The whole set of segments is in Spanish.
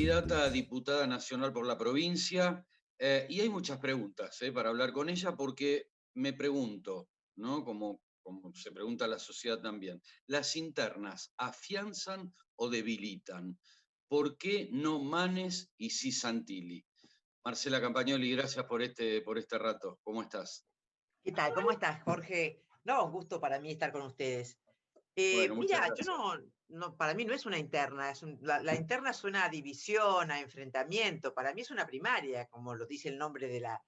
Candidata a diputada nacional por la provincia, y hay muchas preguntas para hablar con ella, porque me pregunto, ¿no? Como se pregunta la sociedad también, ¿las internas afianzan o debilitan? ¿Por qué no Manes y sí Santilli? Marcela Campagnoli, gracias por este rato. ¿Cómo estás? ¿Qué tal? ¿Cómo estás, Jorge? No, un gusto para mí estar con ustedes. Bueno, muchas Mira, yo gracias. para mí no es una interna, la interna suena a división, a enfrentamiento, para mí es una primaria, como lo dice el nombre de la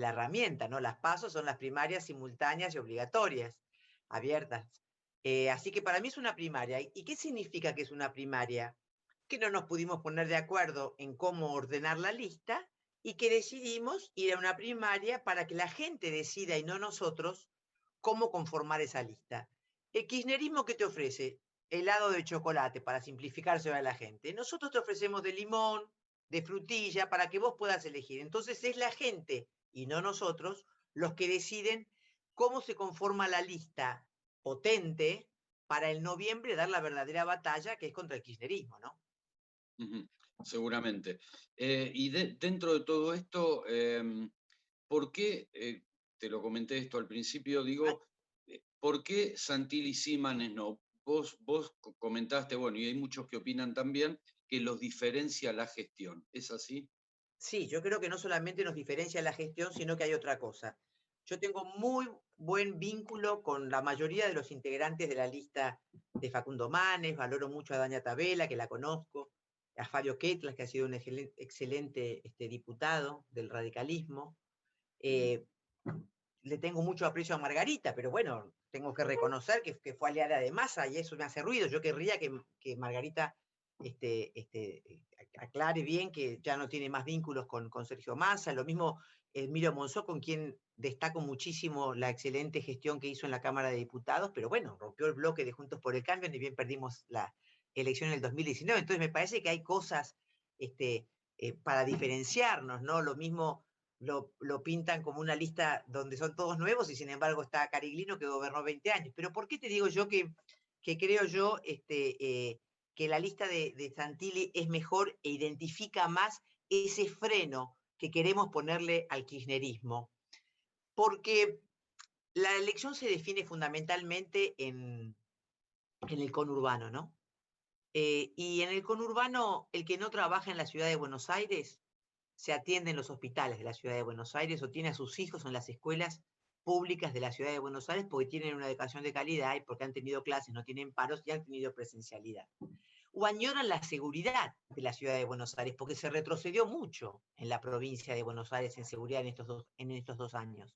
herramienta, ¿no? Las pasos son las primarias simultáneas y obligatorias, abiertas. Así que para mí es una primaria. ¿Y qué significa que es una primaria? Que no nos pudimos poner de acuerdo en cómo ordenar la lista y que decidimos ir a una primaria para que la gente decida y no nosotros cómo conformar esa lista. ¿El kirchnerismo qué te ofrece? Helado de chocolate para simplificárselo a la gente. Nosotros te ofrecemos de limón, de frutilla, para que vos puedas elegir. Entonces es la gente y no nosotros los que deciden cómo se conforma la lista potente para el noviembre dar la verdadera batalla que es contra el kirchnerismo, ¿no? Ujú, seguramente. Dentro de todo esto, ¿por qué, te lo comenté esto al principio, digo, ¿por qué Santilli sí, Manes no? Vos comentaste, bueno, y hay muchos que opinan también, que los diferencia la gestión. ¿Es así? Sí, yo creo que no solamente nos diferencia la gestión, sino que hay otra cosa. Yo tengo muy buen vínculo con la mayoría de los integrantes de la lista de Facundo Manes, valoro mucho a Daña Tabela, que la conozco, a Fabio Ketlas, que ha sido un excelente diputado del radicalismo. Bien. Eh, Le tengo mucho aprecio a Margarita, pero bueno, tengo que reconocer que fue aliada de Massa y eso me hace ruido. Yo querría que Margarita aclare bien que ya no tiene más vínculos con Sergio Massa. Lo mismo Emilio Monzó, con quien destaco muchísimo la excelente gestión que hizo en la Cámara de Diputados, pero bueno, rompió el bloque de Juntos por el Cambio, ni bien perdimos la elección en el 2019. Entonces me parece que hay cosas para diferenciarnos, ¿no? Lo mismo lo pintan como una lista donde son todos nuevos y sin embargo está Cariglino que gobernó 20 años. Pero ¿por qué te digo yo que creo yo que la lista de Santilli es mejor e identifica más ese freno que queremos ponerle al kirchnerismo? Porque la elección se define fundamentalmente en el conurbano, ¿no? Y en el conurbano, el que no trabaja en la ciudad de Buenos Aires se atiende en los hospitales de la ciudad de Buenos Aires o tiene a sus hijos en las escuelas públicas de la ciudad de Buenos Aires porque tienen una educación de calidad y porque han tenido clases, no tienen paros y han tenido presencialidad. O añoran la seguridad de la ciudad de Buenos Aires porque se retrocedió mucho en la provincia de Buenos Aires en seguridad en estos 2 años.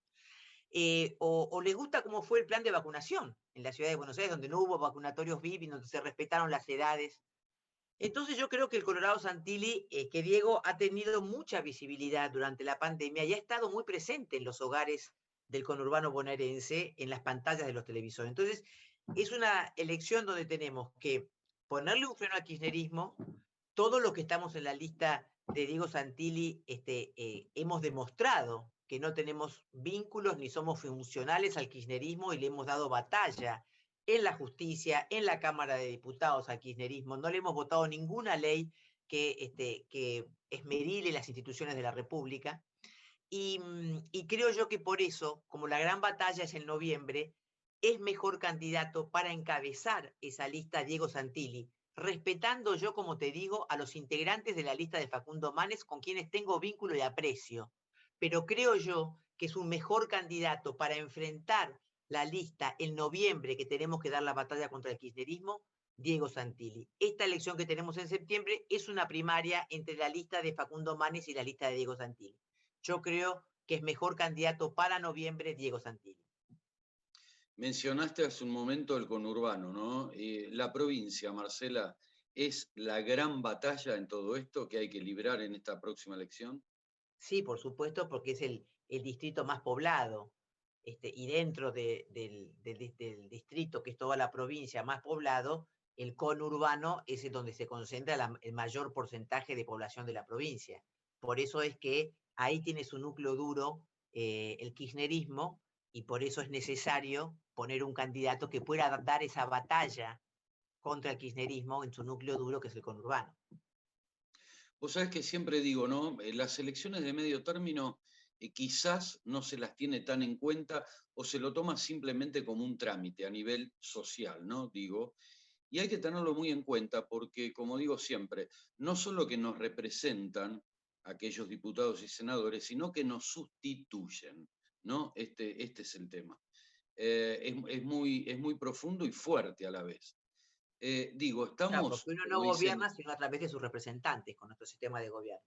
O les gusta cómo fue el plan de vacunación en la ciudad de Buenos Aires, donde no hubo vacunatorios VIP, donde se respetaron las edades. Entonces yo creo que el Colorado Santilli, que Diego ha tenido mucha visibilidad durante la pandemia y ha estado muy presente en los hogares del conurbano bonaerense, en las pantallas de los televisores. Entonces es una elección donde tenemos que ponerle un freno al kirchnerismo. Todos los que estamos en la lista de Diego Santilli hemos demostrado que no tenemos vínculos ni somos funcionales al kirchnerismo y le hemos dado batalla en la justicia, en la Cámara de Diputados al kirchnerismo. No le hemos votado ninguna ley que esmerile las instituciones de la República. Y creo yo que por eso, como la gran batalla es en noviembre, es mejor candidato para encabezar esa lista Diego Santilli, respetando yo, como te digo, a los integrantes de la lista de Facundo Manes, con quienes tengo vínculo y aprecio. Pero creo yo que es un mejor candidato para enfrentar la lista en noviembre, que tenemos que dar la batalla contra el kirchnerismo, Diego Santilli. Esta elección que tenemos en septiembre es una primaria entre la lista de Facundo Manes y la lista de Diego Santilli. Yo creo que es mejor candidato para noviembre Diego Santilli. Mencionaste hace un momento el conurbano, ¿no? La provincia, Marcela, ¿es la gran batalla en todo esto que hay que librar en esta próxima elección? Sí, por supuesto, porque es el distrito más poblado. Y dentro del distrito, que es toda la provincia más poblado, el conurbano es donde se concentra el mayor porcentaje de población de la provincia. Por eso es que ahí tiene su núcleo duro el kirchnerismo y por eso es necesario poner un candidato que pueda dar esa batalla contra el kirchnerismo en su núcleo duro, que es el conurbano. Vos sabés que siempre digo, ¿no? Las elecciones de medio término quizás no se las tiene tan en cuenta o se lo toma simplemente como un trámite a nivel social, ¿no? Digo, y hay que tenerlo muy en cuenta porque, como digo siempre, no solo que nos representan aquellos diputados y senadores, sino que nos sustituyen, ¿no? Este es el tema. Es muy profundo y fuerte a la vez. Digo, Claro, porque estamos, uno no como dicen, gobierna sino a través de sus representantes con nuestro sistema de gobierno.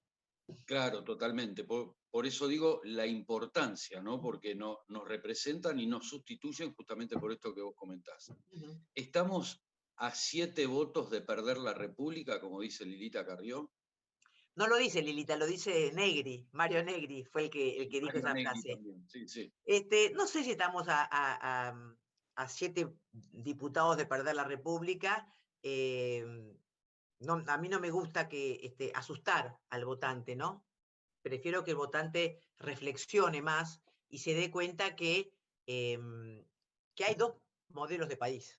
claro, totalmente. Por eso digo la importancia, ¿no? Porque nos representan y nos sustituyen justamente por esto que vos comentás. Ujú. Estamos a 7 votos de perder la República, como dice Lilita Carrió. No lo dice Lilita, lo dice Negri, Mario Negri fue el que dijo Mario esa Negri frase. también, sí, sí. No sé si estamos a 7 diputados de perder la República. eh, no, a mí no me gusta asustar al votante, ¿no? Prefiero que el votante reflexione más y se dé cuenta que hay dos modelos de país.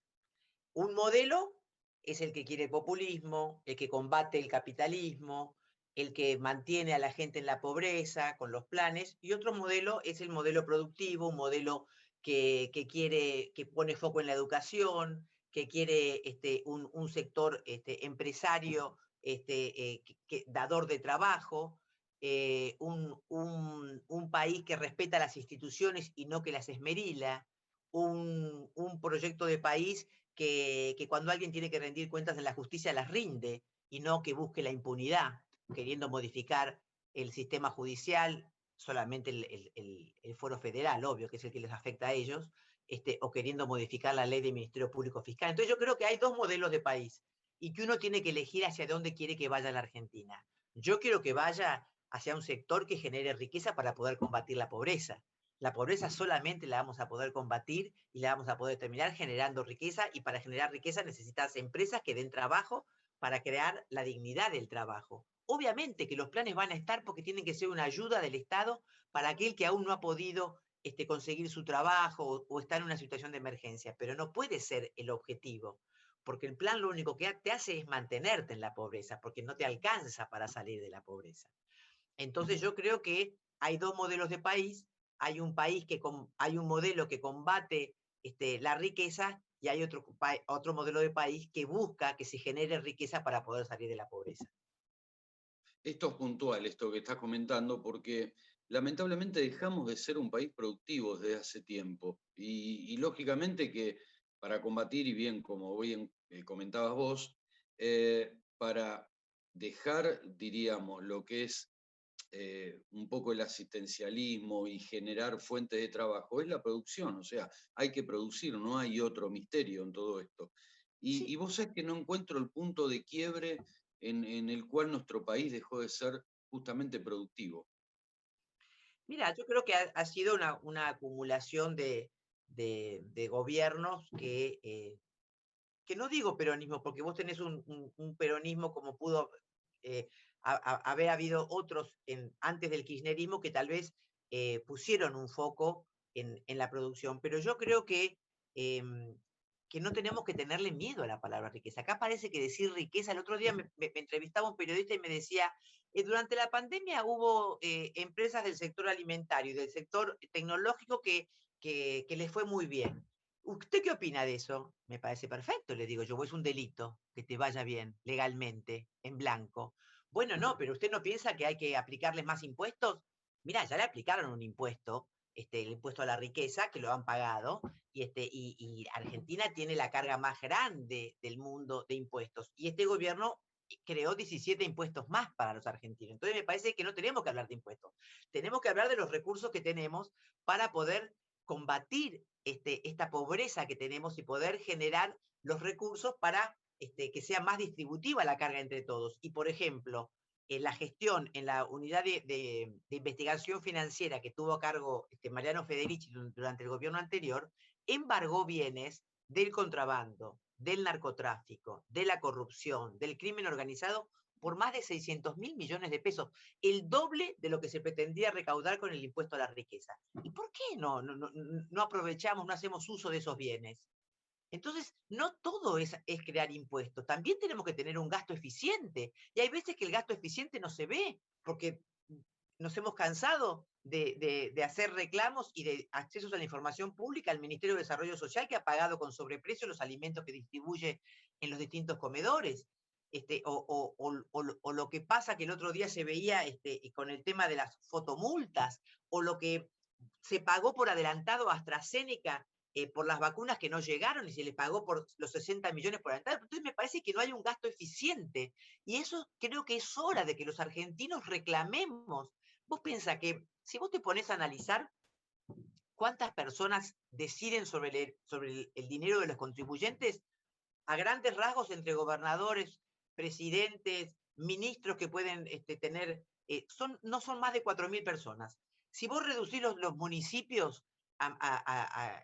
Un modelo es el que quiere el populismo, el que combate el capitalismo, el que mantiene a la gente en la pobreza con los planes, y otro modelo es el modelo productivo, un modelo que pone foco en la educación, que quiere un sector empresario dador de trabajo, un país que respeta las instituciones y no que las esmerila, un proyecto de país que cuando alguien tiene que rendir cuentas en la justicia las rinde y no que busque la impunidad, queriendo modificar el sistema judicial, solamente el fuero federal, obvio, que es el que les afecta a ellos, o queriendo modificar la ley del Ministerio Público Fiscal. Entonces yo creo que hay dos modelos de país y que uno tiene que elegir hacia dónde quiere que vaya la Argentina. Yo quiero que vaya hacia un sector que genere riqueza para poder combatir la pobreza. La pobreza solamente la vamos a poder combatir y la vamos a poder terminar generando riqueza, y para generar riqueza necesitas empresas que den trabajo para crear la dignidad del trabajo. Obviamente que los planes van a estar porque tienen que ser una ayuda del Estado para aquel que aún no ha podido conseguir su trabajo o está en una situación de emergencia, pero no puede ser el objetivo, porque el plan lo único que te hace es mantenerte en la pobreza, porque no te alcanza para salir de la pobreza. Entonces yo creo que hay dos modelos de país, hay un modelo que combate la riqueza y hay otro modelo de país que busca que se genere riqueza para poder salir de la pobreza. Esto es puntual, esto que estás comentando, porque lamentablemente dejamos de ser un país productivo desde hace tiempo. Y lógicamente que para combatir, y bien como bien comentabas vos, para dejar, diríamos, lo que es un poco el asistencialismo y generar fuentes de trabajo, es la producción, o sea, hay que producir, no hay otro misterio en todo esto. Y Sí, vos sabés que no encuentro el punto de quiebre en el cual nuestro país dejó de ser justamente productivo. mira, yo creo que ha sido una acumulación de gobiernos que no digo peronismo, porque vos tenés un peronismo como pudo eh, haber habido otros antes del kirchnerismo que tal vez pusieron un foco en la producción, pero yo creo em, que no tenemos que tenerle miedo a la palabra riqueza. Acá parece que decir riqueza, el otro día me entrevistaba un periodista y me decía, durante la pandemia hubo empresas del sector alimentario y del sector tecnológico que les fue muy bien. ¿Usted qué opina de eso? Me parece perfecto, le digo yo, es un delito que te vaya bien legalmente, en blanco. Bueno, no, pero usted no piensa que hay que aplicarles más impuestos. Mira, ya le aplicaron un impuesto, el impuesto a la riqueza, que lo han pagado, y Argentina tiene la carga más grande del mundo de impuestos. Y este gobierno creó 17 impuestos más para los argentinos. Entonces me parece que no tenemos que hablar de impuestos. Tenemos que hablar de los recursos que tenemos para poder combatir esta pobreza que tenemos y poder generar los recursos para que sea más distributiva la carga entre todos. Y, por ejemplo, en la gestión, en la unidad de investigación financiera que tuvo a cargo Mariano Federici durante el gobierno anterior, embargó bienes del contrabando, del narcotráfico, de la corrupción, del crimen organizado, por más de 600.000 millones de pesos, el doble de lo que se pretendía recaudar con el impuesto a la riqueza. ¿Y por qué no aprovechamos, no hacemos uso de esos bienes? Entonces, no todo es crear impuestos. También tenemos que tener un gasto eficiente. Y hay veces que el gasto eficiente no se ve, porque nos hemos cansado de hacer reclamos y de accesos a la información pública al Ministerio de Desarrollo Social, que ha pagado con sobreprecio los alimentos que distribuye en los distintos comedores. O lo que pasa que el otro día se veía con el tema de las fotomultas, o lo que se pagó por adelantado a AstraZeneca por las vacunas que no llegaron y se les pagó por los 60 millones por adelantado. Entonces me parece que no hay un gasto eficiente. Y eso creo que es hora de que los argentinos reclamemos. Vos pensás que si vos te pones a analizar cuántas personas deciden sobre el dinero de los contribuyentes, a grandes rasgos entre gobernadores, presidentes, ministros que pueden tener, no son más de 4.000 personas. Si vos reducís los municipios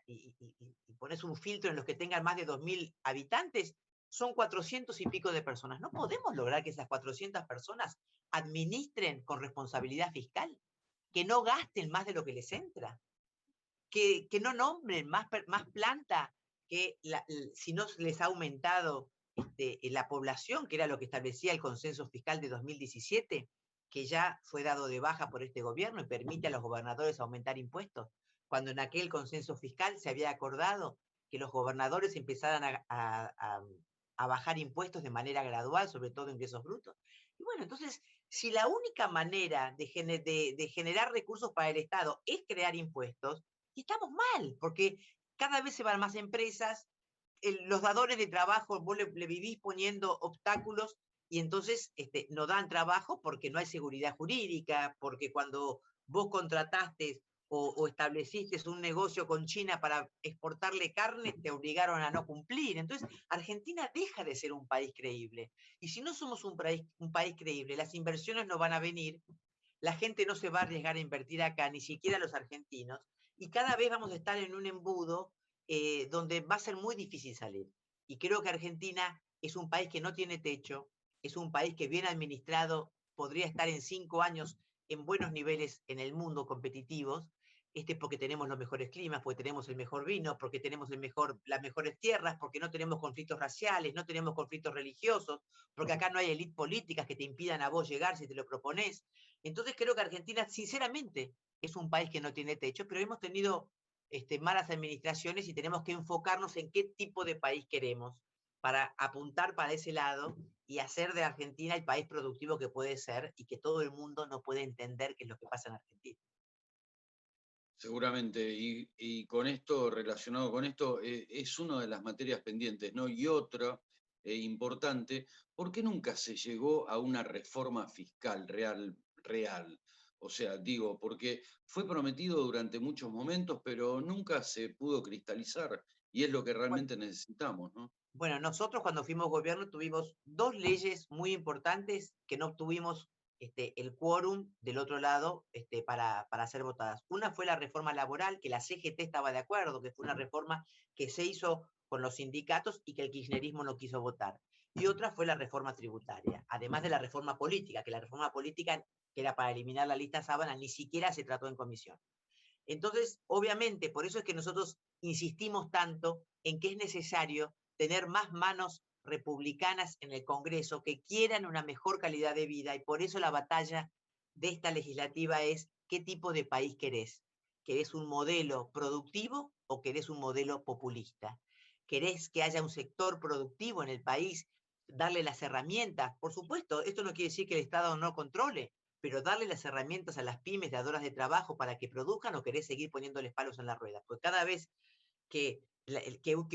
y pones un filtro en los que tengan más de 2.000 habitantes, son 400 y pico de personas. No podemos lograr que esas 400 personas administren con responsabilidad fiscal, que no gasten más de lo que les entra, que no nombren más planta que si no les ha aumentado la población, que era lo que establecía el consenso fiscal de 2017, que ya fue dado de baja por este gobierno y permite a los gobernadores aumentar impuestos, cuando en aquel consenso fiscal se había acordado que los gobernadores empezaran a bajar impuestos de manera gradual, sobre todo ingresos brutos. Y bueno, entonces, si la única manera de generar recursos para el Estado es crear impuestos, y estamos mal, porque cada vez se van más empresas, los dadores de trabajo, vos le vivís poniendo obstáculos y entonces no dan trabajo porque no hay seguridad jurídica, porque cuando vos contrataste o estableciste un negocio con China para exportarle carne, te obligaron a no cumplir. Entonces, Argentina deja de ser un país creíble. Y si no somos un país creíble, las inversiones no van a venir, la gente no se va a arriesgar a invertir acá, ni siquiera los argentinos, y cada vez vamos a estar en un embudo donde va a ser muy difícil salir. Y creo que Argentina es un país que no tiene techo, es un país que bien administrado podría estar en 5 años en buenos niveles en el mundo competitivos, porque tenemos los mejores climas, porque tenemos el mejor vino, porque tenemos las mejores tierras, porque no tenemos conflictos raciales, no tenemos conflictos religiosos, porque acá no hay élites políticas que te impidan a vos llegar si te lo propones. Entonces creo que Argentina, sinceramente, es un país que no tiene techo, pero hemos tenido malas administraciones y tenemos que enfocarnos en qué tipo de país queremos para apuntar para ese lado y hacer de Argentina el país productivo que puede ser y que todo el mundo no puede entender qué es lo que pasa en Argentina. Seguramente, y con esto, relacionado con esto, es una de las materias pendientes, ¿no? Y otra importante, ¿por qué nunca se llegó a una reforma fiscal real? O sea, digo, porque fue prometido durante muchos momentos, pero nunca se pudo cristalizar, y es lo que Bueno, realmente necesitamos, ¿no? Bueno, nosotros cuando fuimos gobierno tuvimos 2 leyes muy importantes que no obtuvimos el quórum del otro lado para ser votadas. Una fue la reforma laboral, que la CGT estaba de acuerdo, que fue una reforma que se hizo con los sindicatos y que el kirchnerismo no quiso votar. Y otra fue la reforma tributaria, además de la reforma política, que la reforma política, que era para eliminar la lista sábana, ni siquiera se trató en comisión. Entonces, obviamente, por eso es que nosotros insistimos tanto en que es necesario tener más manos republicanas en el Congreso que quieran una mejor calidad de vida, y por eso la batalla de esta legislativa es qué tipo de país querés. ¿Querés un modelo productivo o querés un modelo populista? ¿Querés que haya un sector productivo en el país? Darle las herramientas. Por supuesto, esto no quiere decir que el Estado no controle, pero darle las herramientas a las pymes dadoras de trabajo para que produzcan, o querés seguir poniéndoles palos en la rueda. Porque cada vez que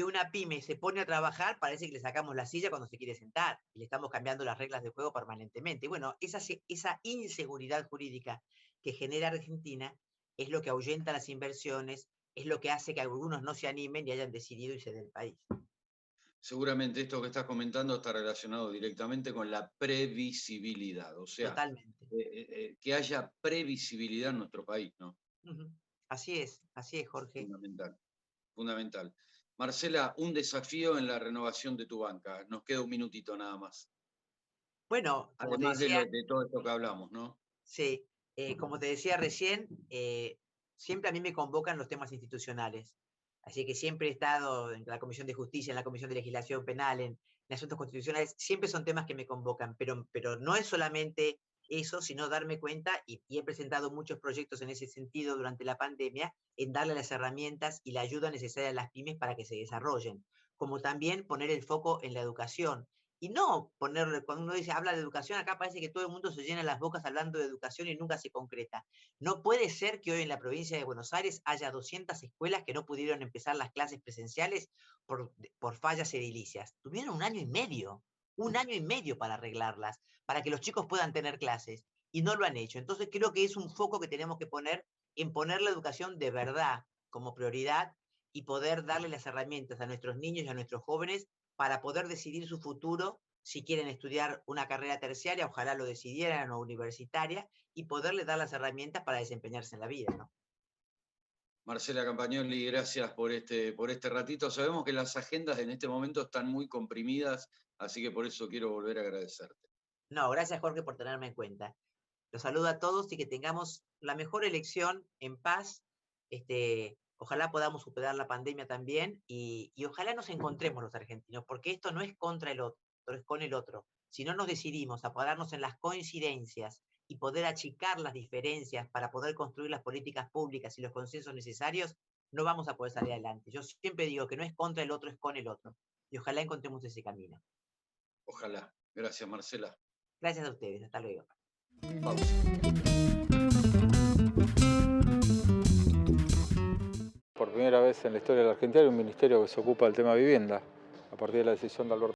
una pyme se pone a trabajar, parece que le sacamos la silla cuando se quiere sentar y le estamos cambiando las reglas de juego permanentemente. Y bueno, esa inseguridad jurídica que genera Argentina es lo que ahuyenta las inversiones, es lo que hace que algunos no se animen y hayan decidido irse del país. Seguramente esto que estás comentando está relacionado directamente con la previsibilidad, o sea, Totalmente. que haya previsibilidad en nuestro país, ¿no? Uh-huh. Así es, Jorge. Fundamental, fundamental. Marcela, un desafío en la renovación de tu banca. Nos queda un minutito nada más. Bueno, como te Además decía, de todo esto que hablamos, ¿no? sí, como te decía recién, siempre a mí me convocan los temas institucionales. Así que siempre he estado en la Comisión de Justicia, en la Comisión de Legislación Penal, en asuntos constitucionales, siempre son temas que me convocan, pero no es solamente eso, sino darme cuenta, y he presentado muchos proyectos en ese sentido durante la pandemia, en darle las herramientas y la ayuda necesaria a las pymes para que se desarrollen, como también poner el foco en la educación. Y no ponerle, cuando uno dice, habla de educación, acá parece que todo el mundo se llena las bocas hablando de educación y nunca se concreta. No puede ser que hoy en la provincia de Buenos Aires haya 200 escuelas que no pudieron empezar las clases presenciales por fallas edilicias. Tuvieron un año y medio para arreglarlas, para que los chicos puedan tener clases, y no lo han hecho. Entonces creo que es un foco que tenemos que poner en poner la educación de verdad como prioridad y poder darle las herramientas a nuestros niños y a nuestros jóvenes para poder decidir su futuro, si quieren estudiar una carrera terciaria, ojalá lo decidieran, o universitaria, y poderles dar las herramientas para desempeñarse en la vida, ¿no? Marcela Campagnoli, gracias por este ratito. Sabemos que las agendas en este momento están muy comprimidas, así que por eso quiero volver a agradecerte. No, gracias Jorge por tenerme en cuenta. Los saludo a todos y que tengamos la mejor elección en paz. Ojalá podamos superar la pandemia también y ojalá nos encontremos los argentinos, porque esto no es contra el otro, es con el otro. Si no nos decidimos a pararnos en las coincidencias y poder achicar las diferencias para poder construir las políticas públicas y los consensos necesarios, no vamos a poder salir adelante. Yo siempre digo que no es contra el otro, es con el otro. Y ojalá encontremos ese camino. Ojalá. Gracias, Marcela. Gracias a ustedes. Hasta luego. Pausa. Por primera vez en la historia de la Argentina hay un ministerio que se ocupa del tema vivienda, a partir de la decisión de Alberto